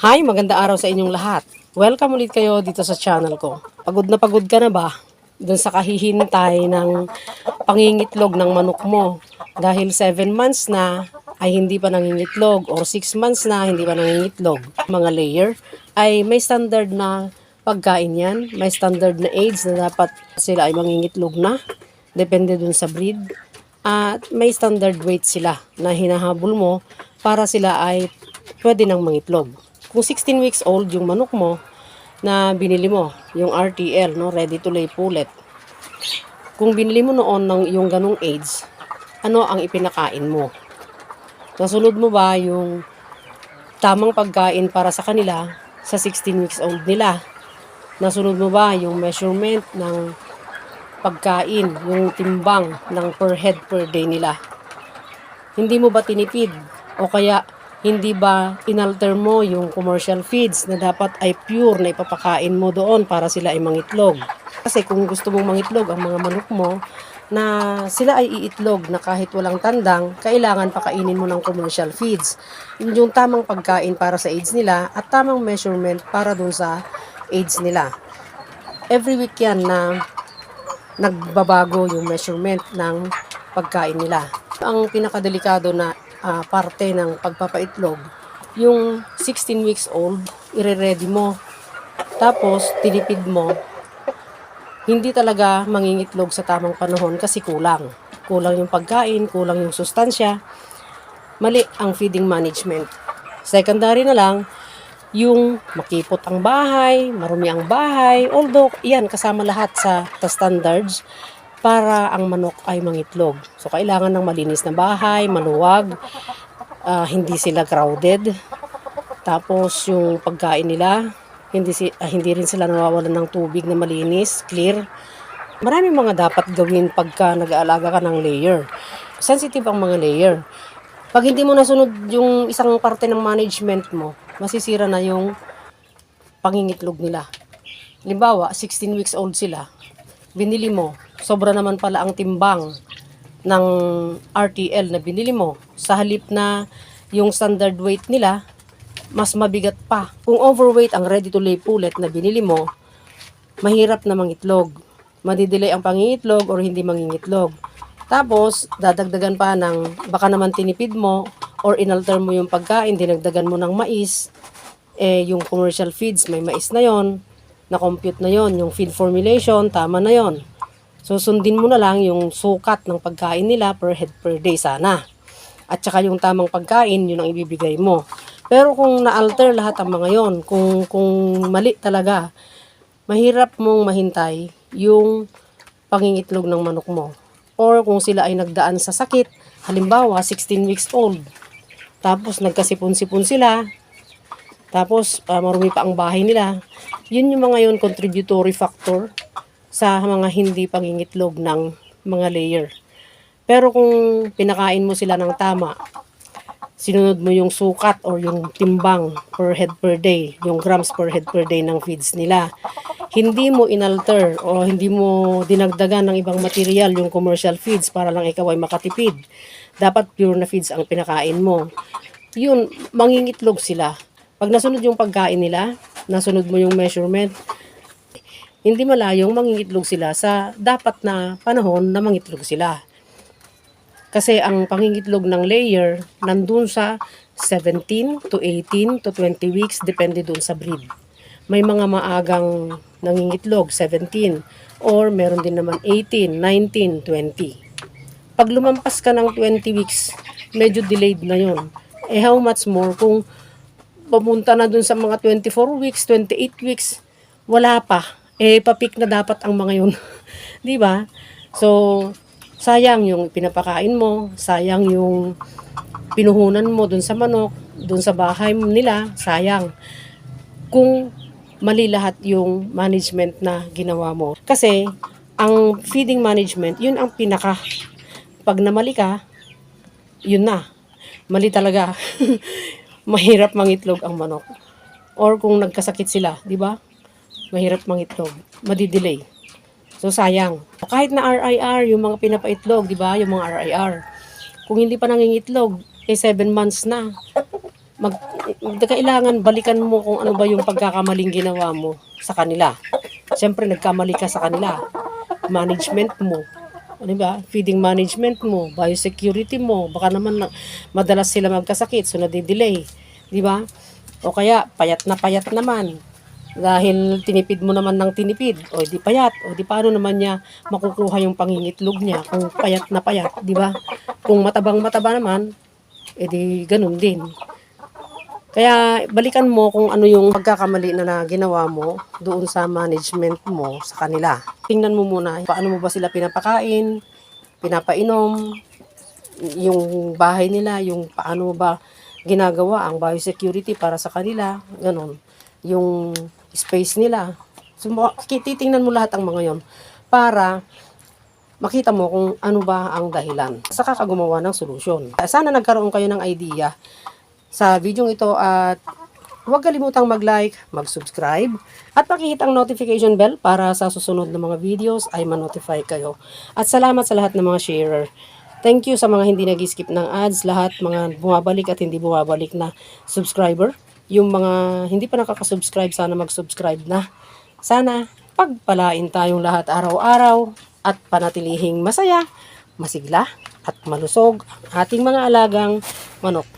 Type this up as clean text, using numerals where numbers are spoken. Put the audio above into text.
Hi, maganda araw sa inyong lahat. Welcome ulit kayo dito sa channel ko. Pagod na pagod ka na ba dun sa kahihintay ng pangingitlog ng manok mo? Dahil 7 months na ay hindi pa nangingitlog or 6 months na hindi pa nangingitlog. Mga layer ay may standard na pagkain yan. May standard na age na dapat sila ay mangingitlog na. Depende dun sa breed. At may standard weight sila na hinahabol mo para sila ay pwede nang mangitlog. Kung 16 weeks old yung manok mo na binili mo, yung RTL, no, ready to lay pullet. Kung binili mo noon ng yung ganung age, ano ang ipinakain mo? Nasunod mo ba yung tamang pagkain para sa kanila sa 16 weeks old nila? Nasunod mo ba yung measurement ng pagkain, yung timbang ng per head per day nila? Hindi mo ba tinipid o kaya hindi ba inalter mo yung commercial feeds na dapat ay pure na ipapakain mo doon para sila ay mangitlog? Kasi kung gusto mong mangitlog ang mga manok mo na sila ay iitlog na kahit walang tandang, kailangan pakainin mo ng commercial feeds. Yung tamang pagkain para sa age nila at tamang measurement para dun sa age nila. Every week yan na nagbabago yung measurement ng pagkain nila. Ang pinakadelikado na parte ng pagpapaitlog, yung 16 weeks old, ire-ready mo. Tapos, tinipid mo. Hindi talaga mangingitlog sa tamang panahon kasi kulang. Kulang yung pagkain, kulang yung sustansya. Mali ang feeding management. Secondary na lang, yung makipot ang bahay, marumi ang bahay, although yan kasama lahat sa standards para ang manok ay mangitlog. So, kailangan ng malinis na bahay, maluwag, hindi sila crowded. Tapos, yung pagkain nila, hindi rin sila nawawalan ng tubig na malinis, clear. Maraming mga dapat gawin pagka nag-aalaga ka ng layer. Sensitive ang mga layer. Pag hindi mo nasunod yung isang parte ng management mo, masisira na yung pangingitlog nila. Halimbawa, 16 weeks old sila. Binili mo, sobra naman pala ang timbang ng RTL na binili mo. Sa halip na yung standard weight nila, mas mabigat pa. Kung overweight ang ready to lay pullet na binili mo, mahirap na mangitlog. Madidelay ang pangingitlog or hindi mangingitlog. Tapos, dadagdagan pa ng baka naman tinipid mo or inalter mo yung pagkain, dinagdagan mo ng mais, yung commercial feeds, may mais na yon, na-compute na yon, yung feed formulation, tama na yon. So, sundin mo na lang yung sukat ng pagkain nila per head per day sana. At saka yung tamang pagkain, yun ang ibibigay mo. Pero kung na-alter lahat ang mga yon, kung mali talaga, mahirap mong mahintay yung pangingitlog ng manok mo. Or kung sila ay nagdaan sa sakit, halimbawa 16 weeks old, tapos nagkasipon-sipon sila, tapos marumi pa ang bahay nila, yun yung mga yun contributory factor sa mga hindi pangingitlog ng mga layer. Pero kung pinakain mo sila ng tama, sinunod mo yung sukat or yung timbang per head per day, yung grams per head per day ng feeds nila, hindi mo inalter o hindi mo dinagdagan ng ibang material yung commercial feeds para lang ikaw ay makatipid. Dapat pure na feeds ang pinakain mo. Yun, mangingitlog sila. Pag nasunod yung pagkain nila, nasunod mo yung measurement, hindi malayong mangingitlog sila sa dapat na panahon na mangitlog sila. Kasi ang pangingitlog ng layer nandun sa 17 to 18 to 20 weeks, depende dun sa breed. May mga maagang nangingitlog, 17, or meron din naman 18, 19, 20. Pag lumampas ka ng 20 weeks, medyo delayed na yon. How much more kung papunta na dun sa mga 24 weeks, 28 weeks, wala pa. Papik na dapat ang mga yun. Di ba? So, sayang yung pinapakain mo, sayang yung pinuhunan mo dun sa manok, dun sa bahay nila, sayang. Kung mali lahat yung management na ginawa mo. Kasi, ang feeding management, yun ang pinaka, pag namali ka, yun na. Mali talaga. Mahirap mangitlog ang manok. Or kung nagkasakit sila, di ba? Mahirap mangitlog. Madidelay. So, sayang. Kahit na RIR, yung mga pinapaitlog, di ba? Yung mga RIR. Kung hindi pa nangingitlog, 7 months na. mag, kailangan balikan mo kung ano ba yung pagkakamaling ginawa mo sa kanila. Siyempre, nagkamali ka sa kanila. Management mo. Ano ba? Feeding management mo, biosecurity mo, baka naman madalas sila magkasakit, so nadidelay. Di ba? O kaya, payat na payat naman. Dahil tinipid mo naman ng tinipid, o di payat, o di paano naman niya makukuha yung pangingitlog niya kung payat na payat, di ba? Kung matabang mataba naman, edi ganun din. Kaya balikan mo kung ano yung pagkakamali na ginawa mo doon sa management mo sa kanila. Tingnan mo muna paano mo ba sila pinapakain, pinapainom, yung bahay nila, yung paano mo ba ginagawa ang biosecurity para sa kanila, ganun. Yung space nila. So, titingnan mo lahat ang mga yon para makita mo kung ano ba ang dahilan. Saka ka gumawa ng solusyon. Sana nagkaroon kayo ng idea sa video ito at huwag kalimutang mag-like, mag-subscribe at pakihit ang notification bell para sa susunod na mga videos ay ma-notify kayo. At salamat sa lahat ng mga sharer. Thank you sa mga hindi nag-skip ng ads, lahat mga bumabalik at hindi bumabalik na subscriber. Yung mga hindi pa nakaka-subscribe, sana mag-subscribe na. Sana pagpalain tayong lahat araw-araw at panatilihing masaya, masigla at malusog ang ating mga alagang manok.